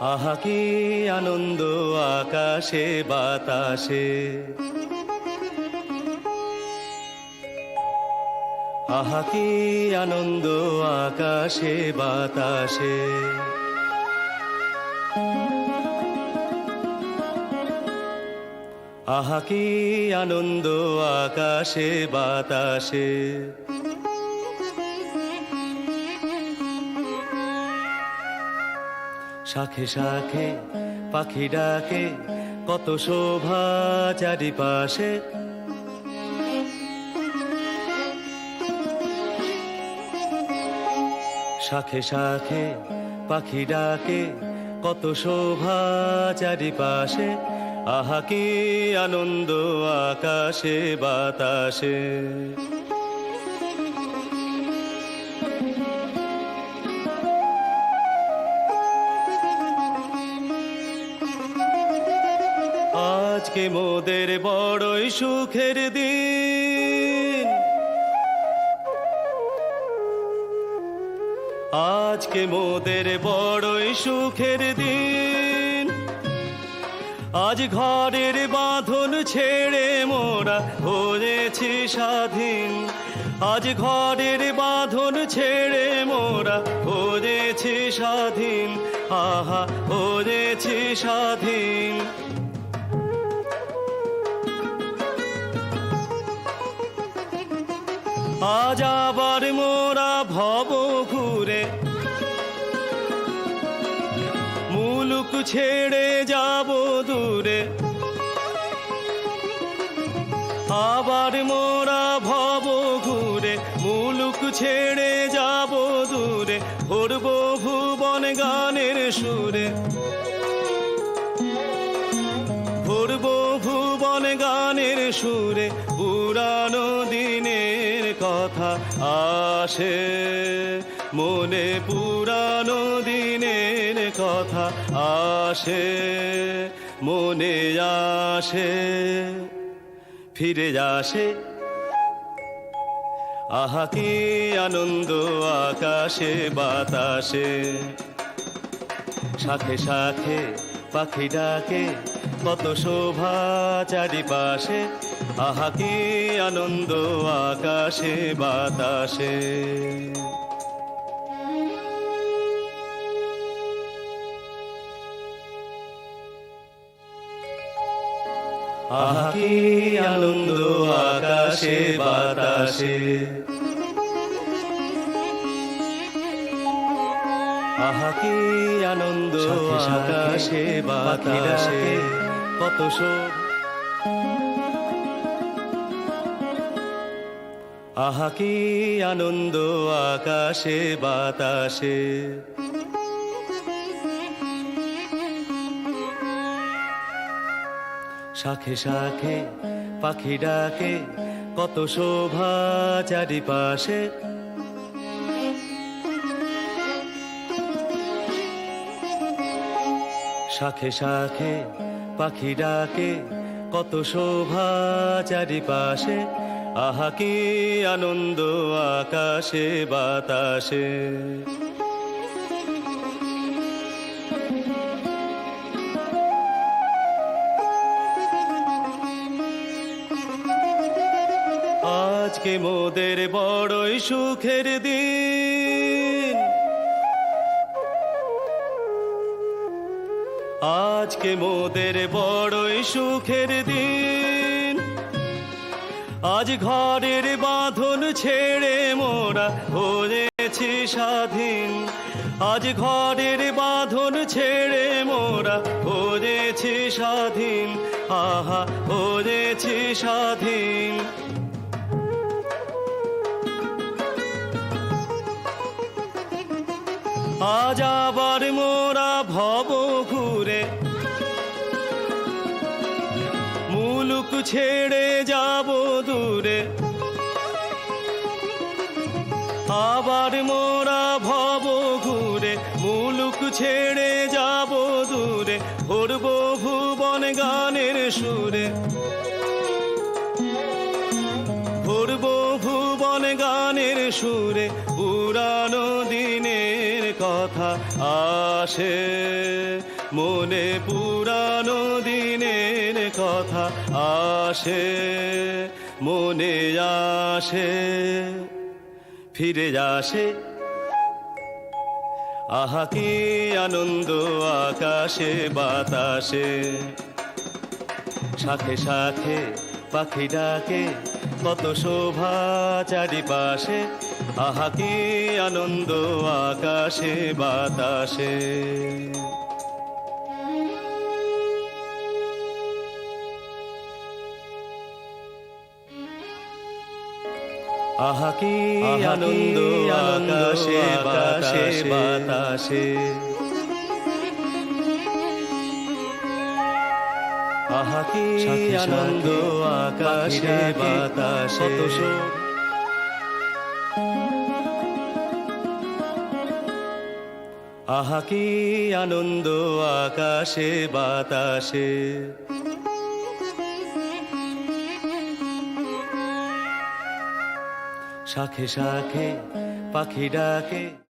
আহা কি আনন্দ আকাশে বাতাসে, আহা কি আনন্দ আকাশে বাতাসে। আহা কি আনন্দ আকাশে বাতাসে। শাখে শাখে পাখি ডাকে, কত শোভা চারিপাশে। শাখে শাখে পাখি ডাকে, কত শোভা চারিপাশে। আহা কি আনন্দ আকাশে বাতাসে। আজকে মোদের বড়ই সুখের দিন, আজকে মোদের বড়ই সুখের দিন। আজ ঘরের বাঁধন ছেড়ে মোরা হয়েছি স্বাধীন। আজ ঘরের বাঁধন ছেড়ে মোরা হয়েছি স্বাধীন। আহা হয়েছি স্বাধীন। আজ আবার মোরা ভব ঘুরে মুলুক ছেড়ে যাব দূরে। আবার মোরা ভব ঘুরে মুলুক ছেড়ে যাব দূরে। ভরব ভুবন গানের সুরে, ভরব ভুবন গানের সুরে। পুরানো দিনের কথা আসে মনে, পুরানো দিনের কথা আসে মনে আসে, ফিরে আসে। আহা কি আনন্দ আকাশে বাতাসে। শাখে শাখে পাখি ডাকে, কত শোভা চারিপাশে। আহা কি আনন্দ আকাশে বাতাসে। আহা কি আনন্দ আকাশে বাতাসে। আহা কি আনন্দ আকাশে বাতাসে, কত শোভা। আহা কি আনন্দ আকাশে বাতাসে। শাখে শাখে পাখি ডাকে, কত শোভা চারিপাশে। শাখে শাখে পাখি ডাকে, কত শোভা চারিপাশে। আহা কি আনন্দ আকাশে বাতাসে। আজকে মোদের বড়ই সুখের দিন, আজকে মোদের বড়ই সুখের দিন। আজ ঘরের বাঁধন ছেড়ে মোরা হয়েছি স্বাধীন। আজ ঘরের বাঁধন ছেড়ে মোরা হয়েছি স্বাধীন। আহা হয়েছি স্বাধীন। আজ আবার মোরা ভব ঘুরে মুলুক ছেড়ে যাব দূরে। আবার মোরা ভব ঘুরে মুলুক ছেড়ে যাব দূরে। ভরব ভুবন গানের সুরে, ভরব ভুবন গানের সুরে। পুরানো দিনের কথা আসে মনে পুরানো দিনের কথা আসে মনে আসে ফিরে আসে আহা কি আনন্দ আকাশে বাতাসে শাখে শাখে পাখি ডাকে কত শোভা চারিপাশে আহা কি আনন্দ আকাশে বাতাসে আহা কি আনন্দ আকাশে বাতাসে বাতাসে আহা কি আনন্দ আকাশে বাতাসে আহা কি আনন্দ আকাশে বাতাসে শাখে শাখে পাখি ডাকে